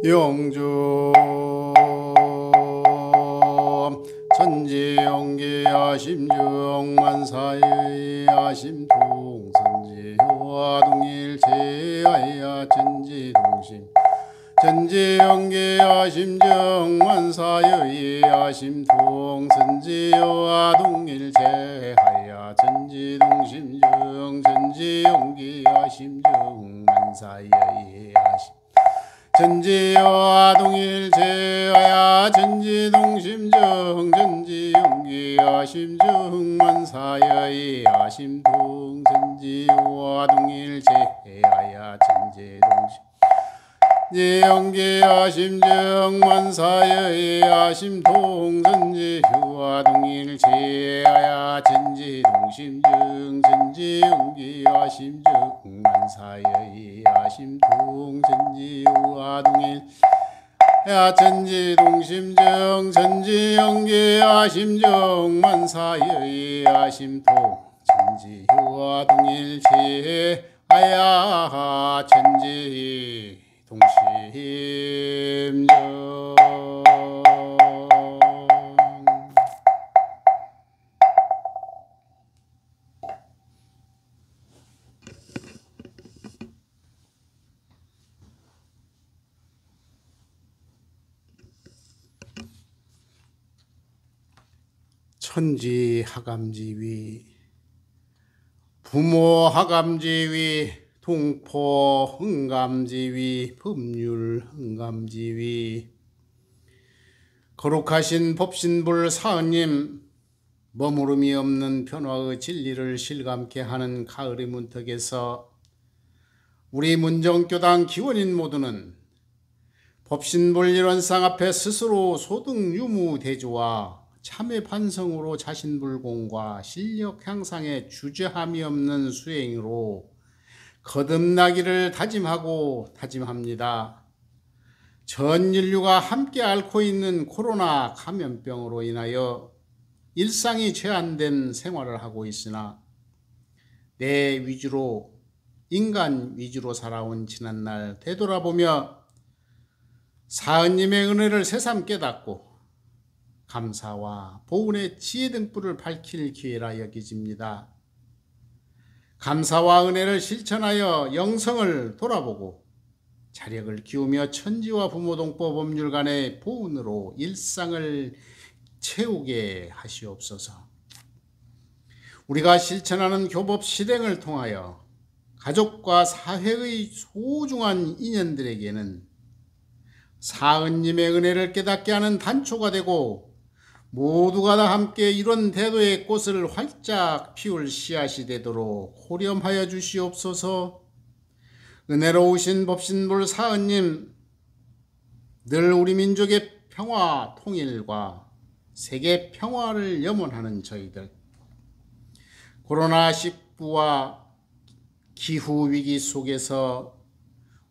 영주 천지영계야 심정만사의 아심통선지와 동일체야 천지동심 천지영계야 심정만사의 아심통선지와 동일체하야 천지동심정 천지영계야 심정만사의 아심 천지와 동일체하야 천지동심정 천지영계야 심정만사의 아심동 천지와 동일체하야 천지동심 천지영계야 심정만사의 아심동 천지와 동일체하야 천지동심정 천지영계야 심정만사의 아심동 천지와 동일 야 천지동심정 천지영계야 심정만사의 아심동 천지와 동일체하야 천지동심정. 천지하감지위 부모하감지위 동포흥감지위 법률흥감지위 거룩하신 법신불 사은님 머무름이 없는 변화의 진리를 실감케 하는 가을의 문턱에서 우리 문정교당 기원인 모두는 법신불 일원상 앞에 스스로 소등유무대조와 참회 반성으로 자신불공과 실력 향상에 주저함이 없는 수행으로 거듭나기를 다짐합니다. 전 인류가 함께 앓고 있는 코로나 감염병으로 인하여 일상이 제한된 생활을 하고 있으나 내 위주로 인간 위주로 살아온 지난날 되돌아보며 사은님의 은혜를 새삼 깨닫고 감사와 보은의 지혜 등불을 밝힐 기회라 여기집니다. 감사와 은혜를 실천하여 영성을 돌아보고 자력을 기우며 천지와 부모동포 법률 간의 보은으로 일상을 채우게 하시옵소서. 우리가 실천하는 교법 실행을 통하여 가족과 사회의 소중한 인연들에게는 사은님의 은혜를 깨닫게 하는 단초가 되고 모두가 다 함께 이런 대도의 꽃을 활짝 피울 씨앗이 되도록 호렴하여 주시옵소서. 은혜로우신 법신불 사은님, 늘 우리 민족의 평화 통일과 세계 평화를 염원하는 저희들, 코로나19와 기후위기 속에서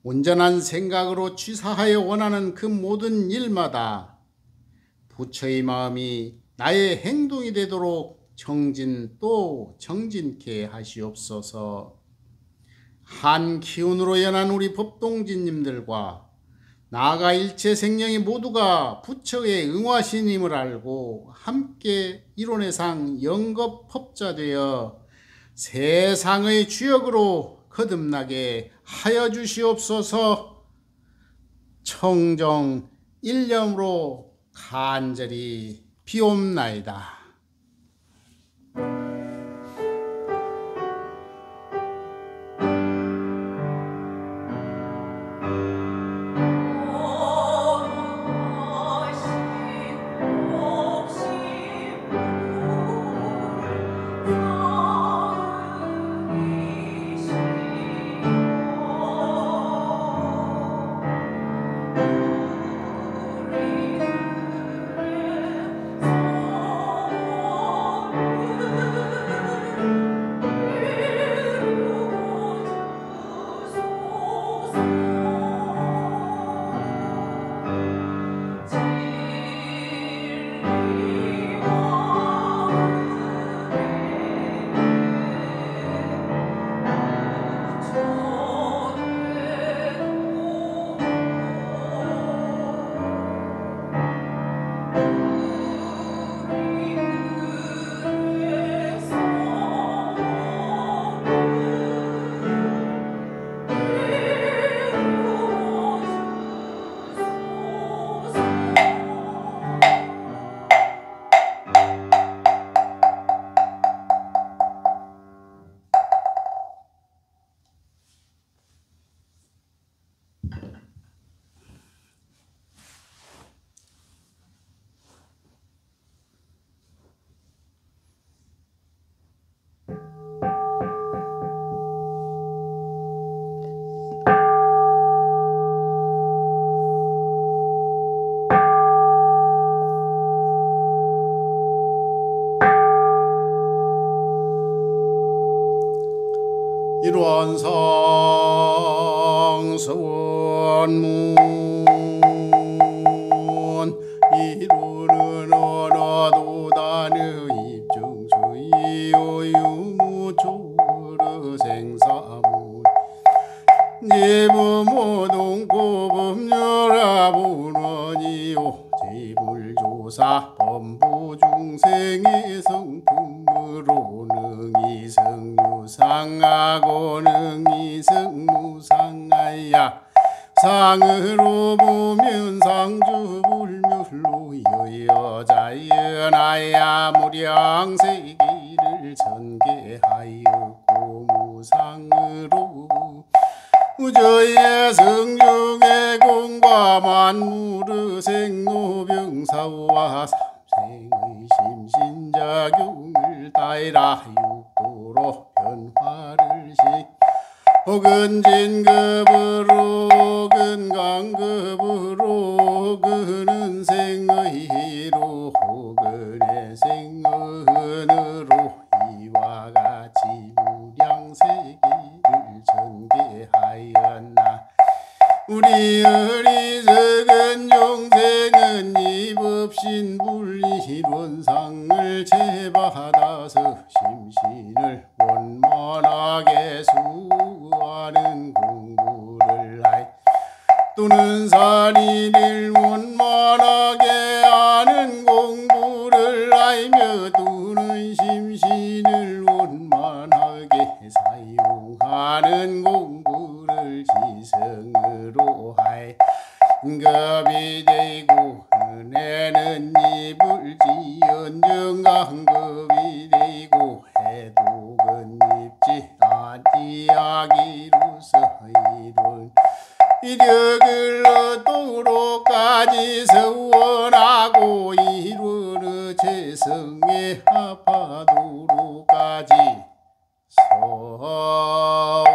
온전한 생각으로 취사하여 원하는 그 모든 일마다 부처의 마음이 나의 행동이 되도록 정진케 하시옵소서. 한 기운으로 연한 우리 법동진님들과 나아가 일체 생명이 모두가 부처의 응화신임을 알고 함께 이론의상 영겁법자되어 세상의 주역으로 거듭나게 하여 주시옵소서. 청정 일념으로 간절히 비옵나이다. 일원상서원문 이루는 언어도단의 입증수이오유무초르 생사문 예부모동고법률하부너니요 제불조사 범부중생의 성품으로 능이성유상하고 능이성무상하야 상으로 보면 상주불멸로 여자연하야 무량세계를 전개하였고 무상으로 우저의 성중의 공과 만물의 생로병사와 삼생의 심신작용을 다이라 육도로 변화를 혹은 진급으로 혹은 강급으로 혹은 생의로 혹은 생은으로 이와 같이 무량세계를 전개하였나 우리 어리석은 용생은 입없인 불이론상을 제받아서 심신을 원만하게 수하는 공부를 하이 또는 살인을 원만하게 하는 공부를 하이며 또는 심신을 원만하게 사용하는 공부를 지성으로 하이 급이 되고 은혜는 입을 지연 정강급이 되고 해독은 입지 아니하기로서 이룬 이력을 얻도록까지 서원하고 이루는 재성에 합하도록까지 서원하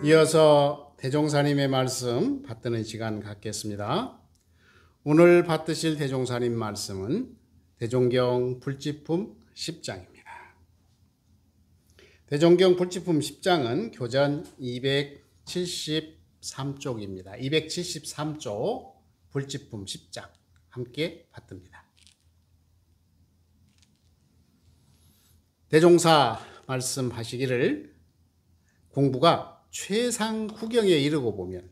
이어서 대종사님의 말씀 받드는 시간 갖겠습니다. 오늘 받드실 대종사님 말씀은 대종경 불지품 10장입니다. 대종경 불지품 10장은 교전 273쪽입니다. 273쪽 불지품 10장 함께 받듭니다. 대종사 말씀하시기를 공부가 최상후경에 이르고 보면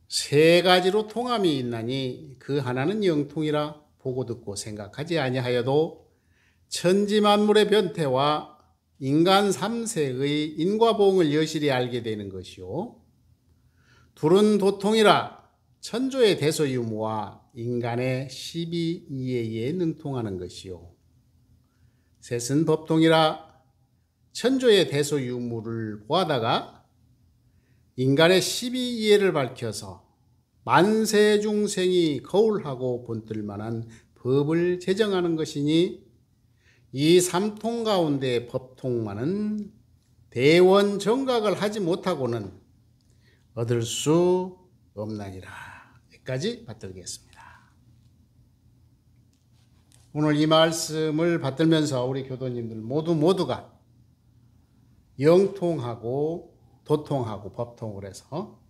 세 가지로 통함이 있나니 그 하나는 영통이라 보고 듣고 생각하지 아니하여도 천지만물의 변태와 인간 삼세의 인과보응을 여실히 알게 되는 것이요 둘은 도통이라 천조의 대소유무와 인간의 십이이해에 능통하는 것이요 셋은 법통이라 천조의 대소유무를 보하다가 인간의 십이이해를 밝혀서 만세 중생이 거울하고 본뜰만한 법을 제정하는 것이니 이 삼통 가운데 법통만은 대원 정각을 하지 못하고는 얻을 수 없나니라. 여기까지 받들겠습니다. 오늘 이 말씀을 받들면서 우리 교도님들 모두가 영통하고 도통하고 법통을 해서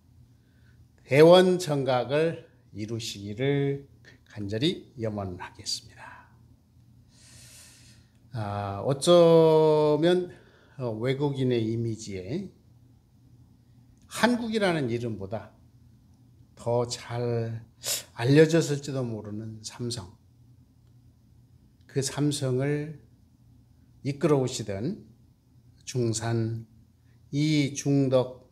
대원정각을 이루시기를 간절히 염원하겠습니다. 어쩌면 외국인의 이미지에 한국이라는 이름보다 더 잘 알려졌을지도 모르는 삼성, 그 삼성을 이끌어 오시던 중산 이중덕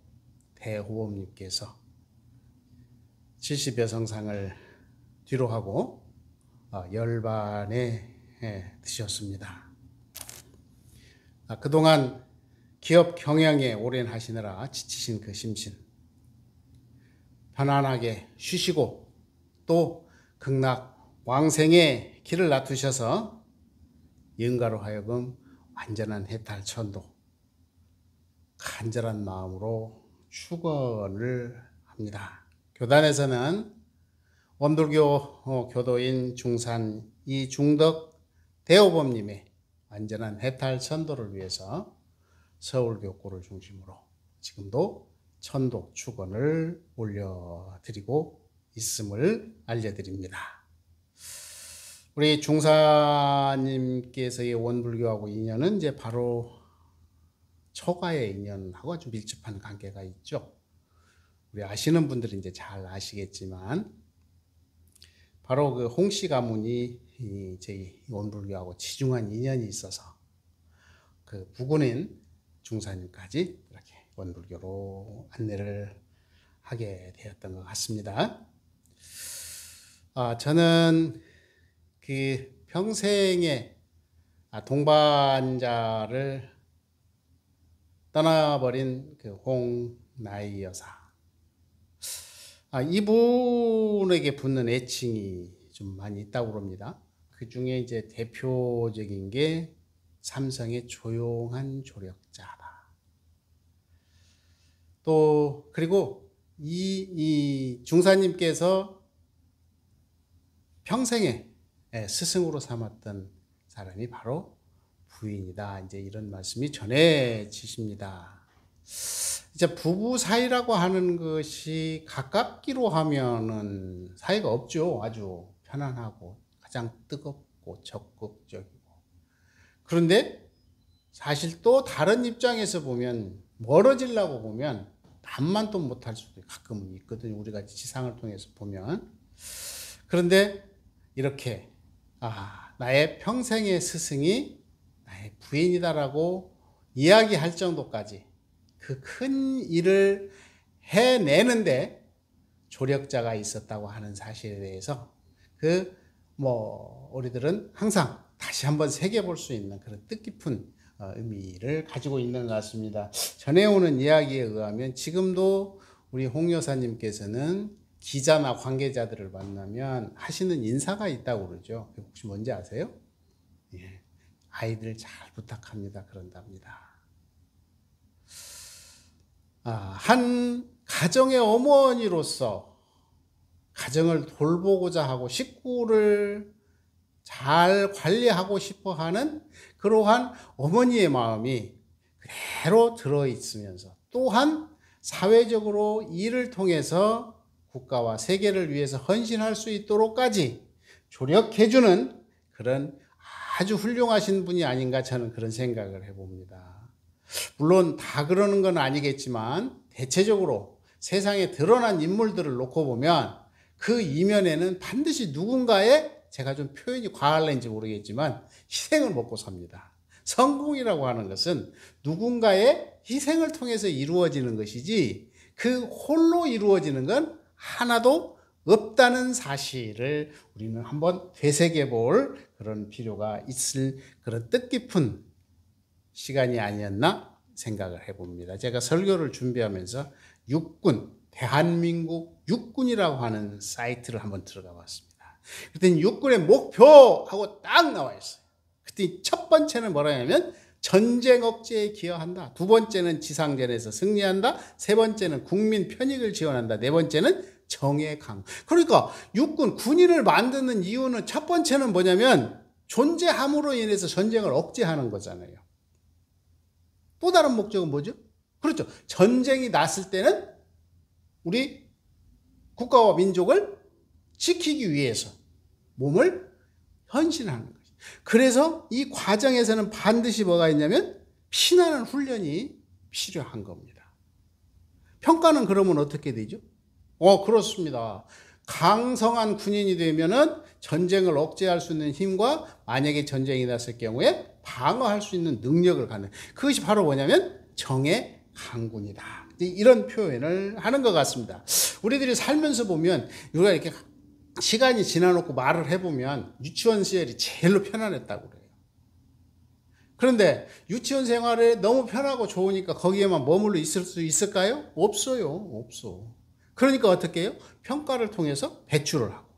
대호범님께서 70여 성상을 뒤로 하고 열반에 드셨습니다. 그동안 기업 경영에 오랜하시느라 지치신 그 심신 편안하게 쉬시고 또 극락 왕생의 길을 놔두셔서 영가로 하여금 완전한 해탈천도 간절한 마음으로 축원을 합니다. 교단에서는 원불교 교도인 중산 이중덕 대호범님의 완전한 해탈천도를 위해서 서울교구를 중심으로 지금도 천도 축원을 올려드리고 있음을 알려드립니다. 우리 중사님께서의 원불교하고 인연은 이제 바로 처가의 인연하고 아주 밀접한 관계가 있죠. 우리 아시는 분들은 이제 잘 아시겠지만 바로 그 홍씨 가문이 저희 원불교하고 지중한 인연이 있어서 그 부군인 중사님까지 이렇게 원불교로 안내를 하게 되었던 것 같습니다. 저는 그 평생에 동반자를 떠나버린 그 홍나이 여사, 이분에게 붙는 애칭이 좀 많이 있다고 그럽니다. 그 중에 이제 대표적인 게 삼성의 조용한 조력자다. 또 그리고 이 중사님께서 평생에 스승으로 삼았던 사람이 바로 부인이다. 이제 이런 말씀이 전해지십니다. 이제 부부 사이라고 하는 것이 가깝기로 하면은 사이가 없죠. 아주 편안하고 가장 뜨겁고 적극적이고. 그런데 사실 또 다른 입장에서 보면 멀어지려고 보면 남만 또 못할 수도 가끔은 있거든요. 우리가 지상을 통해서 보면. 그런데 이렇게 나의 평생의 스승이 나의 부인이다라고 이야기할 정도까지 그 큰 일을 해내는데 조력자가 있었다고 하는 사실에 대해서 우리들은 항상 다시 한번 새겨볼 수 있는 그런 뜻깊은 의미를 가지고 있는 것 같습니다. 전해오는 이야기에 의하면 지금도 우리 홍 여사님께서는 기자나 관계자들을 만나면 하시는 인사가 있다고 그러죠. 혹시 뭔지 아세요? 예, 아이들 잘 부탁합니다. 그런답니다. 한 가정의 어머니로서 가정을 돌보고자 하고 식구를 잘 관리하고 싶어 하는 그러한 어머니의 마음이 그대로 들어있으면서 또한 사회적으로 일을 통해서 국가와 세계를 위해서 헌신할 수 있도록까지 조력해주는 그런 아주 훌륭하신 분이 아닌가 저는 그런 생각을 해봅니다. 물론 다 그러는 건 아니겠지만 대체적으로 세상에 드러난 인물들을 놓고 보면 그 이면에는 반드시 누군가의, 제가 좀 표현이 과할는지 모르겠지만, 희생을 먹고 삽니다. 성공이라고 하는 것은 누군가의 희생을 통해서 이루어지는 것이지 그 홀로 이루어지는 건 하나도 없다는 사실을 우리는 한번 되새겨 볼 그런 필요가 있을 그런 뜻깊은 시간이 아니었나 생각을 해봅니다. 제가 설교를 준비하면서 육군, 대한민국 육군이라고 하는 사이트를 한번 들어가 봤습니다. 그랬더니 육군의 목표하고 딱 나와 있어요. 그랬더니 첫 번째는 뭐라냐면 전쟁 억제에 기여한다. 두 번째는 지상전에서 승리한다. 세 번째는 국민 편익을 지원한다. 네 번째는 정의 강. 그러니까 육군, 군인을 만드는 이유는 첫 번째는 뭐냐면 존재함으로 인해서 전쟁을 억제하는 거잖아요. 또 다른 목적은 뭐죠? 그렇죠. 전쟁이 났을 때는 우리 국가와 민족을 지키기 위해서 몸을 헌신하는 거죠. 그래서 이 과정에서는 반드시 뭐가 있냐면 피나는 훈련이 필요한 겁니다. 평가는 그러면 어떻게 되죠? 그렇습니다. 강성한 군인이 되면은 전쟁을 억제할 수 있는 힘과 만약에 전쟁이 났을 경우에 방어할 수 있는 능력을 갖는, 그것이 바로 뭐냐면 정의 강군이다. 이런 표현을 하는 것 같습니다. 우리들이 살면서 보면 우리가 이렇게 시간이 지나놓고 말을 해보면 유치원 시절이 제일로 편안했다고 그래요. 그런데 유치원 생활에 너무 편하고 좋으니까 거기에만 머물러 있을 수 있을까요? 없어요. 없어. 그러니까 어떻게 해요? 평가를 통해서 배출을 하고.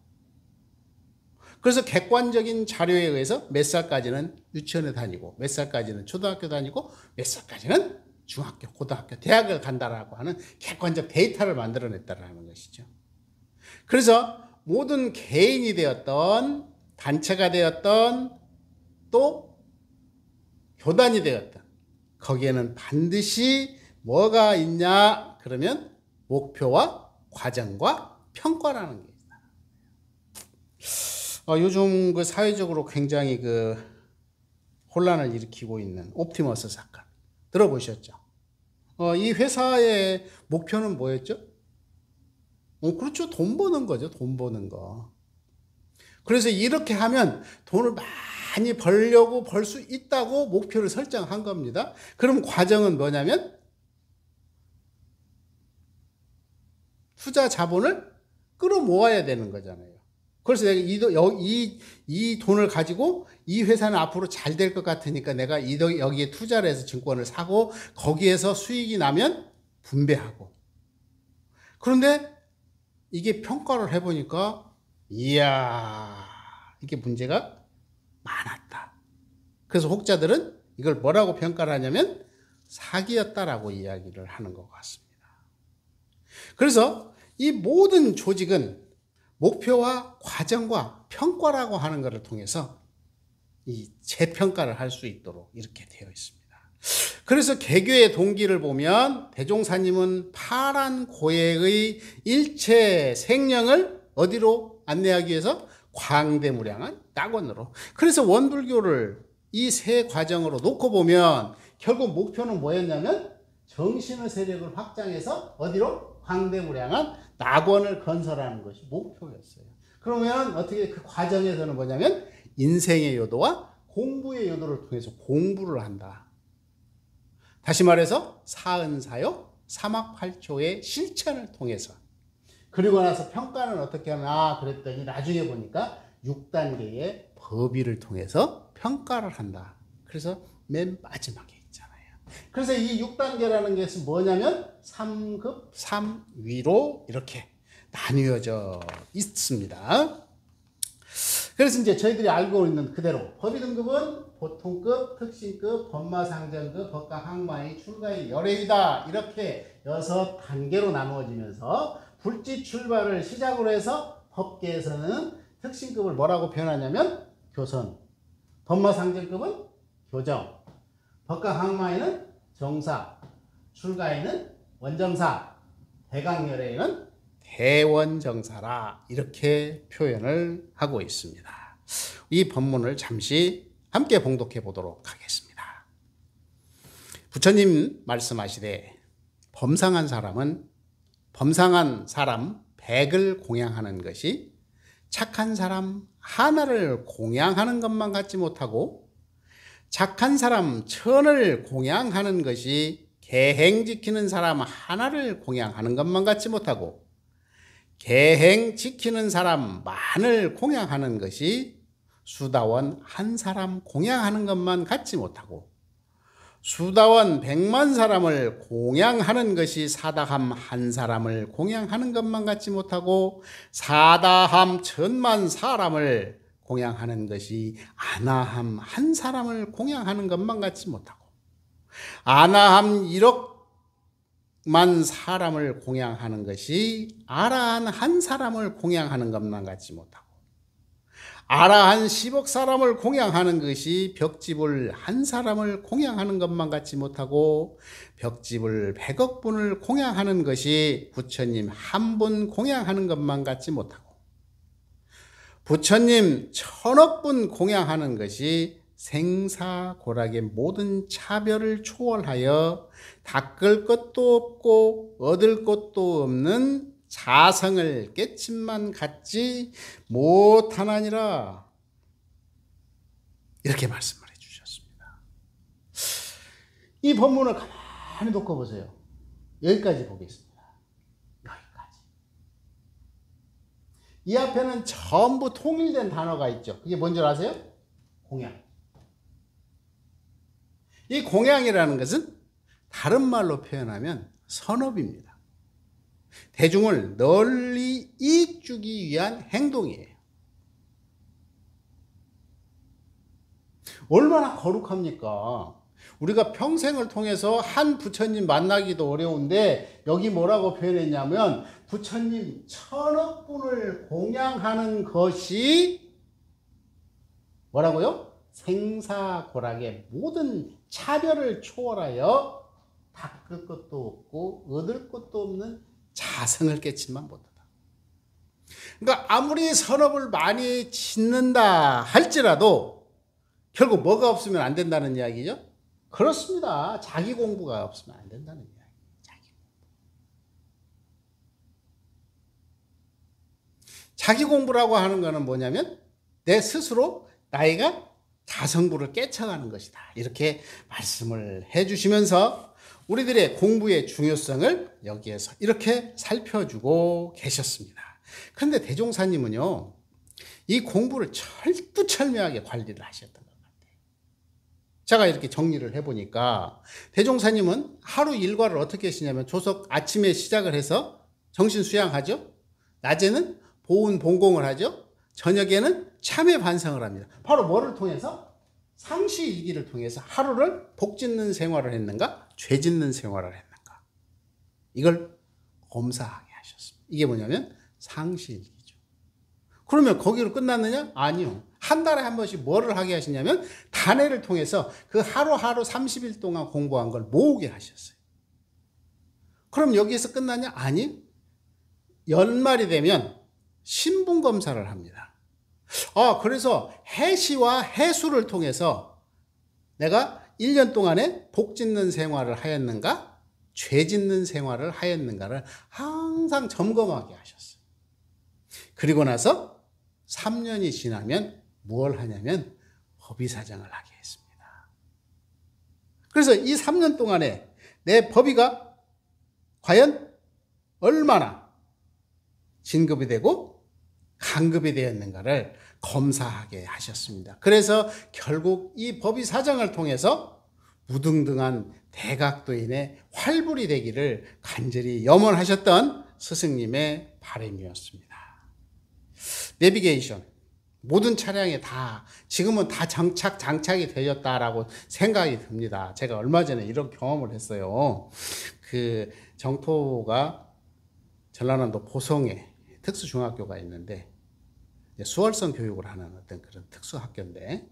그래서 객관적인 자료에 의해서 몇 살까지는 유치원에 다니고, 몇 살까지는 초등학교 다니고, 몇 살까지는 중학교, 고등학교, 대학을 간다라고 하는 객관적 데이터를 만들어냈다라는 것이죠. 그래서 모든 개인이 되었던, 단체가 되었던, 또 교단이 되었던, 거기에는 반드시 뭐가 있냐? 그러면 목표와 과정과 평가라는 게 있다. 요즘 그 사회적으로 굉장히 그 혼란을 일으키고 있는 옵티머스 사건 들어보셨죠? 이 회사의 목표는 뭐였죠? 그렇죠. 돈 버는 거죠. 돈 버는 거. 그래서 이렇게 하면 돈을 많이 벌려고 벌 수 있다고 목표를 설정한 겁니다. 그럼 과정은 뭐냐면 투자 자본을 끌어모아야 되는 거잖아요. 그래서 내가 이 돈을 가지고 이 회사는 앞으로 잘 될 것 같으니까 내가 여기에 투자를 해서 증권을 사고 거기에서 수익이 나면 분배하고. 그런데 이게 평가를 해보니까 이야, 이게 문제가 많았다. 그래서 혹자들은 이걸 뭐라고 평가를 하냐면 사기였다라고 이야기를 하는 것 같습니다. 그래서 이 모든 조직은 목표와 과정과 평가라고 하는 것을 통해서 이 재평가를 할 수 있도록 이렇게 되어 있습니다. 그래서 개교의 동기를 보면 대종사님은 파란 고액의 일체 생령을 어디로 안내하기 위해서 광대무량한 낙원으로. 그래서 원불교를 이 세 과정으로 놓고 보면 결국 목표는 뭐였냐면 정신의 세력을 확장해서 어디로? 광대무량한 낙원을 건설하는 것이 목표였어요. 그러면 어떻게 그 과정에서는 뭐냐면 인생의 요도와 공부의 요도를 통해서 공부를 한다. 다시 말해서 사은사요 삼학팔초의 실천을 통해서. 그리고 나서 평가는 어떻게 하나 그랬더니 나중에 보니까 6단계의 법의를 통해서 평가를 한다. 그래서 맨 마지막에 있잖아요. 그래서 이 6단계라는 것은 뭐냐면 3급 3위로 이렇게 나뉘어져 있습니다. 그래서 이제 저희들이 알고 있는 그대로 법의 등급은 보통급, 특신급, 법마상전급, 법강학마의, 출가의, 열애이다. 이렇게 6단계로 나누어지면서 불지 출발을 시작으로 해서 법계에서는 특신급을 뭐라고 표현하냐면 교선, 법마상전급은 교정, 법강학마에는 정사, 출가에는 원정사, 대강열애에는 대원정사라 이렇게 표현을 하고 있습니다. 이 법문을 잠시 함께 봉독해 보도록 하겠습니다. 부처님 말씀하시되 범상한 사람 100을 공양하는 것이 착한 사람 하나를 공양하는 것만 같지 못하고 착한 사람 1000을 공양하는 것이 계행 지키는 사람 하나를 공양하는 것만 같지 못하고 계행 지키는 사람 만을 공양하는 것이 수다원 한 사람 공양하는 것만 같지 못하고 수다원 100만 사람을 공양하는 것이 사다함 한 사람을 공양하는 것만 같지 못하고 사다함 1000만 사람을 공양하는 것이 아나함 한 사람을 공양하는 것만 같지 못하고 아나함 1억만 사람을 공양하는 것이 아라한 한 사람을 공양하는 것만 같지 못하고 아라한 10억 사람을 공양하는 것이 벽집을 한 사람을 공양하는 것만 같지 못하고 벽집을 100억 분을 공양하는 것이 부처님 한 분 공양하는 것만 같지 못하고 부처님 1000억 분 공양하는 것이 생사고락의 모든 차별을 초월하여 닦을 것도 없고 얻을 것도 없는 자성을 깨침만 갖지 못하나니라. 이렇게 말씀을 해주셨습니다. 이 본문을 가만히 놓고 보세요. 여기까지 보겠습니다. 여기까지. 이 앞에는 전부 통일된 단어가 있죠. 그게 뭔지 아세요? 공양. 이 공양이라는 것은 다른 말로 표현하면 선업입니다. 대중을 널리 이익 주기 위한 행동이에요. 얼마나 거룩합니까? 우리가 평생을 통해서 한 부처님 만나기도 어려운데 여기 뭐라고 표현했냐면 부처님 1000억 분을 공양하는 것이 뭐라고요? 생사고락의 모든 차별을 초월하여 닦을 것도 없고 얻을 것도 없는 자성을 깨치만 못하다. 그러니까 아무리 선업을 많이 짓는다 할지라도 결국 뭐가 없으면 안 된다는 이야기죠? 그렇습니다. 자기 공부가 없으면 안 된다는 이야기. 자기 공부라고 하는 거는 뭐냐면 내 스스로 나이가 자성부를 깨쳐가는 것이다. 이렇게 말씀을 해주시면서 우리들의 공부의 중요성을 여기에서 이렇게 살펴주고 계셨습니다. 그런데 대종사님은요, 이 공부를 철두철미하게 관리를 하셨던 것 같아요. 제가 이렇게 정리를 해보니까 대종사님은 하루 일과를 어떻게 하시냐면 조석 아침에 시작을 해서 정신 수양하죠. 낮에는 보은 본공을 하죠. 저녁에는 참회 반성을 합니다. 바로 뭐를 통해서? 상시일기를 통해서 하루를 복 짓는 생활을 했는가? 죄 짓는 생활을 했는가? 이걸 검사하게 하셨습니다. 이게 뭐냐면 상시일기죠. 그러면 거기로 끝났느냐? 아니요. 한 달에 한 번씩 뭐를 하게 하시냐면 단회를 통해서 그 하루하루 30일 동안 공부한 걸 모으게 하셨어요. 그럼 여기에서 끝났냐? 아니. 연말이 되면 신분검사를 합니다. 그래서 해시와 해수를 통해서 내가 1년 동안에 복 짓는 생활을 하였는가, 죄 짓는 생활을 하였는가를 항상 점검하게 하셨어요. 그리고 나서 3년이 지나면 무엇을 하냐면 법의사정을 하게 했습니다. 그래서 이 3년 동안에 내 법의가 과연 얼마나 진급이 되고 강급이 되었는가를 검사하게 하셨습니다. 그래서 결국 이 법의 사정을 통해서 무등등한 대각도인의 활불이 되기를 간절히 염원하셨던 스승님의 바람이었습니다. 내비게이션 모든 차량에 다 지금은 다 장착이 되었다라고 생각이 듭니다. 제가 얼마 전에 이런 경험을 했어요. 그 정토가 전라남도 보성에 특수중학교가 있는데 수월성 교육을 하는 어떤 그런 특수학교인데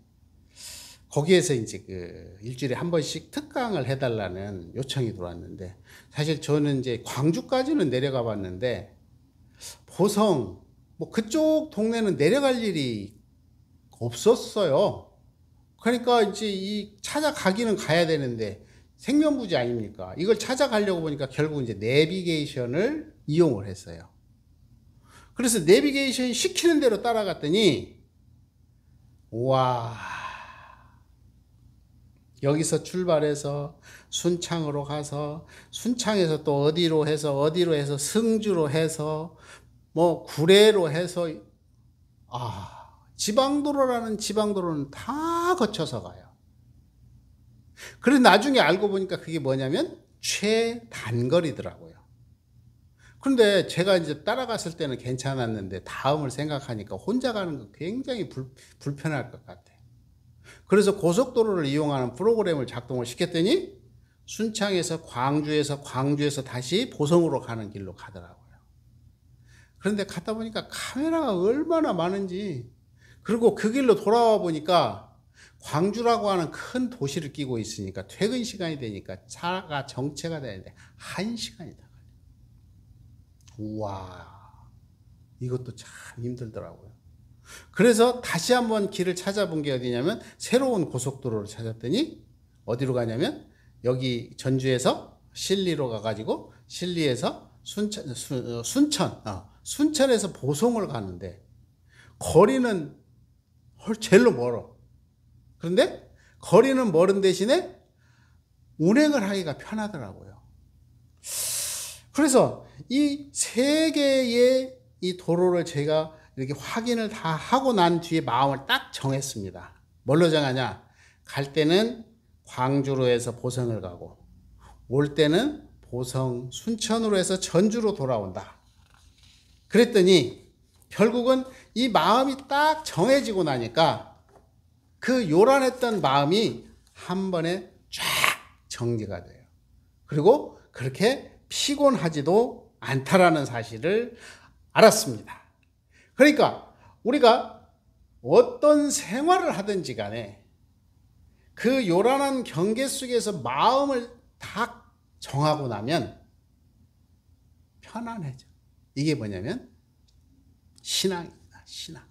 거기에서 이제 그 일주일에 한 번씩 특강을 해달라는 요청이 들어왔는데 사실 저는 이제 광주까지는 내려가 봤는데 보성 뭐 그쪽 동네는 내려갈 일이 없었어요. 그러니까 이제 이 찾아가기는 가야 되는데 생면부지 아닙니까? 이걸 찾아가려고 보니까 결국 이제 내비게이션을 이용을 했어요. 그래서 내비게이션 시키는 대로 따라갔더니 와 여기서 출발해서 순창으로 가서 순창에서 또 어디로 해서 승주로 해서 뭐 구례로 해서 지방도로라는 지방도로는 다 거쳐서 가요. 그래서 나중에 알고 보니까 그게 뭐냐면 최단거리더라고요. 그런데 제가 이제 따라갔을 때는 괜찮았는데 다음을 생각하니까 혼자 가는 거 굉장히 불편할 것 같아요. 그래서 고속도로를 이용하는 프로그램을 작동을 시켰더니 순창에서 광주에서 다시 보성으로 가는 길로 가더라고요. 그런데 갔다 보니까 카메라가 얼마나 많은지, 그리고 그 길로 돌아와 보니까 광주라고 하는 큰 도시를 끼고 있으니까 퇴근 시간이 되니까 차가 정체가 되는데 1시간이 다 걸려요. 우와, 이것도 참 힘들더라고요. 그래서 다시 한번 길을 찾아본 게 어디냐면 새로운 고속도로를 찾았더니 어디로 가냐면 여기 전주에서 신리로 가가지고 신리에서 순천에서 보성을 가는데 거리는 제일로 멀어. 그런데 거리는 멀은 대신에 운행을 하기가 편하더라고요. 그래서 이 세 개의 이 도로를 제가 이렇게 확인을 다 하고 난 뒤에 마음을 딱 정했습니다. 뭘로 정하냐? 갈 때는 광주로 해서 보성을 가고 올 때는 보성 순천으로 해서 전주로 돌아온다. 그랬더니 결국은 이 마음이 딱 정해지고 나니까 그 요란했던 마음이 한 번에 쫙 정리가 돼요. 그리고 그렇게 피곤하지도 않다라는 사실을 알았습니다. 그러니까 우리가 어떤 생활을 하든지 간에 그 요란한 경계 속에서 마음을 딱 정하고 나면 편안해져. 이게 뭐냐면 신앙입니다. 신앙.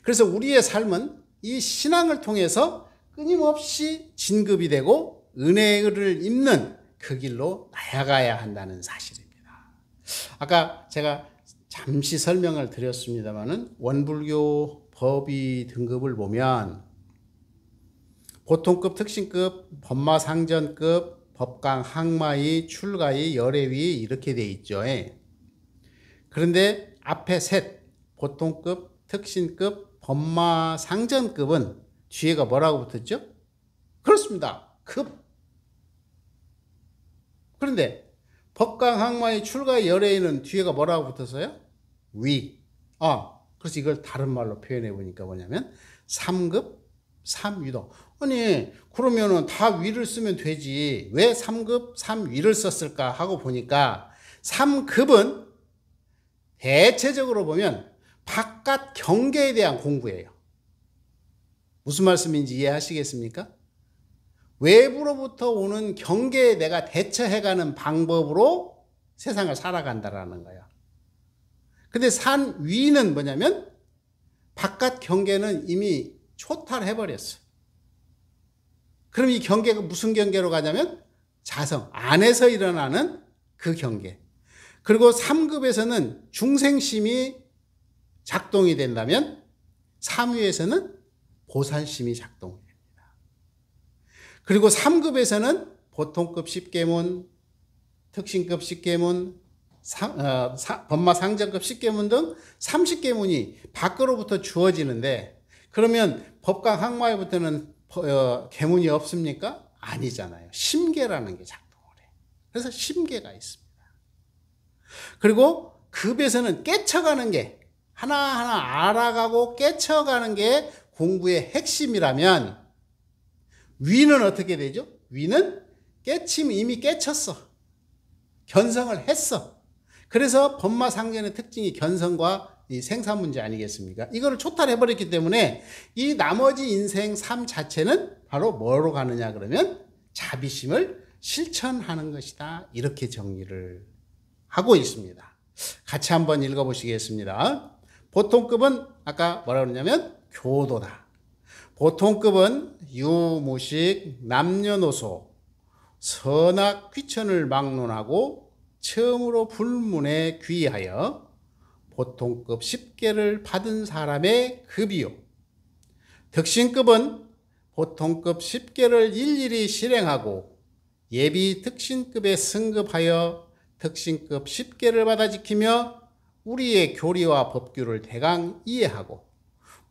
그래서 우리의 삶은 이 신앙을 통해서 끊임없이 진급이 되고 은혜를 입는 그 길로 나아가야 한다는 사실입니다. 아까 제가 잠시 설명을 드렸습니다마는 원불교 법의 등급을 보면 보통급, 특신급, 법마상전급, 법강, 항마의, 출가의, 열애위 이렇게 돼 있죠. 그런데 앞에 셋, 보통급, 특신급, 법마상전급은 뒤에가 뭐라고 붙었죠? 그렇습니다. 급. 그런데 법강, 항마의, 출가의, 열애위는 뒤에가 뭐라고 붙었어요? 위. 그래서 이걸 다른 말로 표현해 보니까 뭐냐면 3급, 3위도. 아니 그러면은 다 위를 쓰면 되지 왜 3급 3위를 썼을까 하고 보니까 3급은 대체적으로 보면 바깥 경계에 대한 공부예요. 무슨 말씀인지 이해하시겠습니까? 외부로부터 오는 경계에 내가 대처해가는 방법으로 세상을 살아간다라는 거예요. 근데 산 위는 뭐냐면 바깥 경계는 이미 초탈해버렸어. 그럼 이 경계가 무슨 경계로 가냐면 자성, 안에서 일어나는 그 경계. 그리고 3급에서는 중생심이 작동이 된다면 3위에서는 보살심이 작동이 됩니다. 그리고 3급에서는 보통급 10계문, 특신급 10계문, 법마상전급 10계문 등 30계문이 밖으로부터 주어지는데 그러면 법강 항마에부터는 계문이 없습니까? 아니잖아요. 심계라는 게 작동을 해. 그래서 심계가 있습니다. 그리고 급에서는 깨쳐가는 게 하나하나 알아가고 깨쳐가는 게 공부의 핵심이라면 위는 어떻게 되죠? 위는 깨치면 이미 깨쳤어. 견성을 했어. 그래서 법마상전의 특징이 견성과 이 생산 문제 아니겠습니까? 이거를 초탈해버렸기 때문에 이 나머지 인생 삶 자체는 바로 뭐로 가느냐 그러면 자비심을 실천하는 것이다. 이렇게 정리를 하고 있습니다. 같이 한번 읽어보시겠습니다. 보통급은 아까 뭐라 그러냐면 교도다. 보통급은 유무식, 남녀노소, 선악, 귀천을 막론하고 처음으로 불문에 귀하여 보통급 10계를 받은 사람의 급이요. 특신급은 보통급 10계를 일일이 실행하고 예비 특신급에 승급하여 특신급 10계를 받아 지키며 우리의 교리와 법규를 대강 이해하고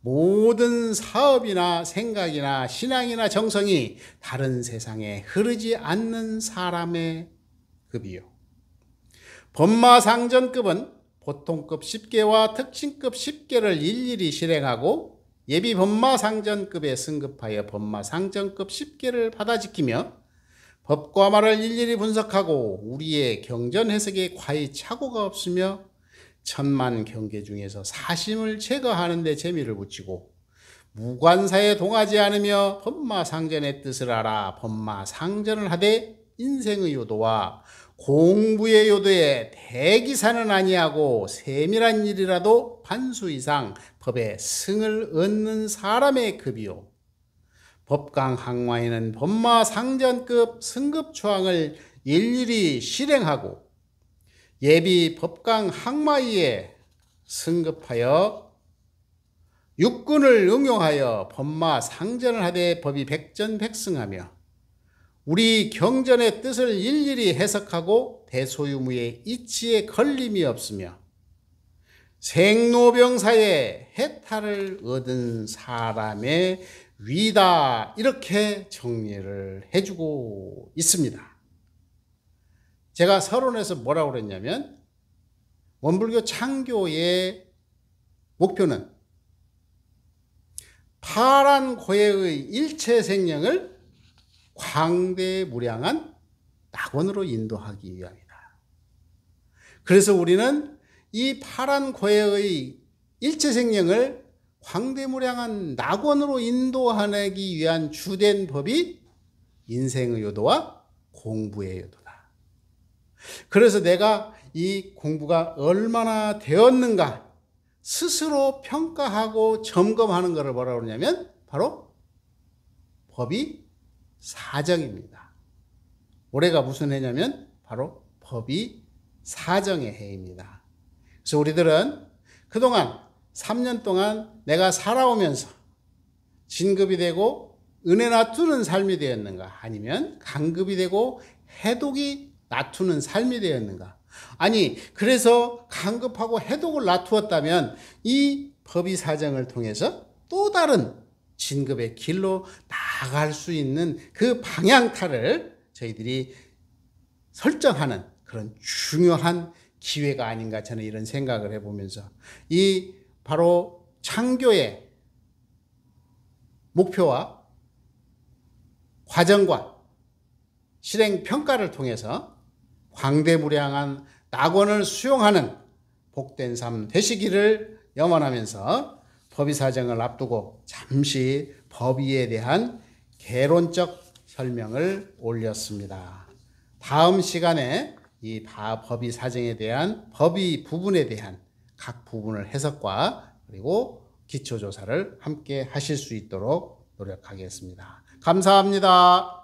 모든 사업이나 생각이나 신앙이나 정성이 다른 세상에 흐르지 않는 사람의 급이요. 법마상전급은 보통급 10개와 특징급 10개를 일일이 실행하고 예비 법마상전급에 승급하여 법마상전급 10개를 받아 지키며 법과 말을 일일이 분석하고 우리의 경전 해석에 과히 착오가 없으며 천만 경계 중에서 사심을 제거하는 데 재미를 붙이고 무관사에 동하지 않으며 법마상전의 뜻을 알아 법마상전을 하되 인생의 요도와 공부의 요도에 대기사는 아니하고 세밀한 일이라도 반수 이상 법의 승을 얻는 사람의 급이요 법강 항마에는 법마상전급 승급 조항을 일일이 실행하고 예비 법강 항마위에 승급하여 육군을 응용하여 법마상전을 하되 법이 백전백승하며 우리 경전의 뜻을 일일이 해석하고 대소유무의 이치에 걸림이 없으며 생로병사의 해탈을 얻은 사람의 위다, 이렇게 정리를 해주고 있습니다. 제가 서론에서 뭐라고 그랬냐면 원불교 창교의 목표는 파란 고해의 일체 생명을 광대무량한 낙원으로 인도하기 위함이다. 그래서 우리는 이 파란 고해의 일체 생명을 광대무량한 낙원으로 인도하기 위한 주된 법이 인생의 요도와 공부의 요도다. 그래서 내가 이 공부가 얼마나 되었는가 스스로 평가하고 점검하는 것을 뭐라고 그러냐면 바로 법이 사정입니다. 올해가 무슨 해냐면 바로 법이 사정의 해입니다. 그래서 우리들은 그동안 3년 동안 내가 살아오면서 진급이 되고 은혜 놔두는 삶이 되었는가, 아니면 강급이 되고 해독이 놔두는 삶이 되었는가. 아니, 그래서 강급하고 해독을 놔두었다면 이 법의 사정을 통해서 또 다른 진급의 길로 나아갈 수 있는 그 방향타를 저희들이 설정하는 그런 중요한 기회가 아닌가, 저는 이런 생각을 해보면서 이 바로 창교의 목표와 과정과 실행 평가를 통해서 광대무량한 낙원을 수용하는 복된 삶 되시기를 염원하면서 법의 사정을 앞두고 잠시 법의에 대한 개론적 설명을 올렸습니다. 다음 시간에 이 법의 사정에 대한 법의 부분에 대한 각 부분을 해석과 그리고 기초조사를 함께 하실 수 있도록 노력하겠습니다. 감사합니다.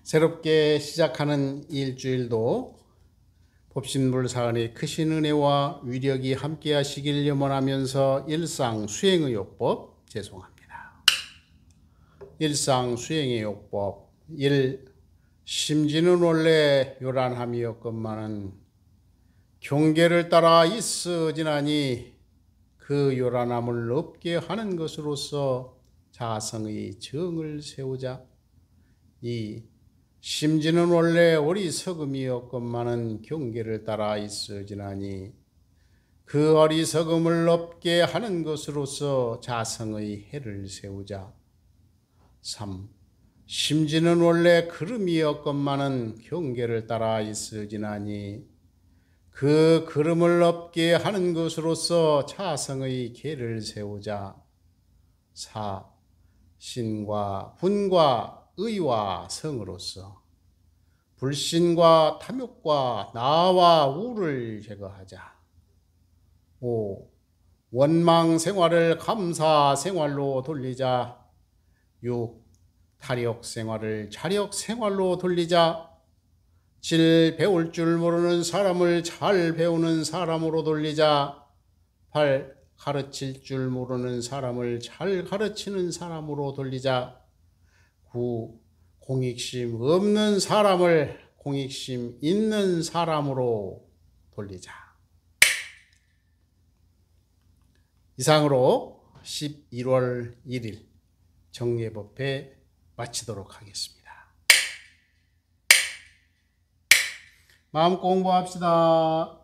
새롭게 시작하는 일주일도 법신불사은의 크신 은혜와 위력이 함께 하시길 염원하면서 일상 수행의 요법 제송합니다. 일상 수행의 요법 1. 심지는 원래 요란함이었건만은 경계를 따라 있어지나니 그 요란함을 없게 하는 것으로서 자성의 정을 세우자. 이 심지는 원래 어리석음이었건만은 경계를 따라 있어지나니 그 어리석음을 없게 하는 것으로서 자성의 해를 세우자. 3. 심지는 원래 걸음이었건만은 경계를 따라 있어지나니 그 걸음을 없게 하는 것으로서 자성의 계를 세우자. 4. 신과 분과 의와 성으로서 불신과 탐욕과 나와 우를 제거하자. 5. 원망 생활을 감사 생활로 돌리자. 6. 탈욕 생활을 자력 생활로 돌리자. 7. 배울 줄 모르는 사람을 잘 배우는 사람으로 돌리자. 8. 가르칠 줄 모르는 사람을 잘 가르치는 사람으로 돌리자. 9. 공익심 없는 사람을 공익심 있는 사람으로 돌리자. 이상으로 11월 1일 정례법회 마치도록 하겠습니다. 마음 공부합시다.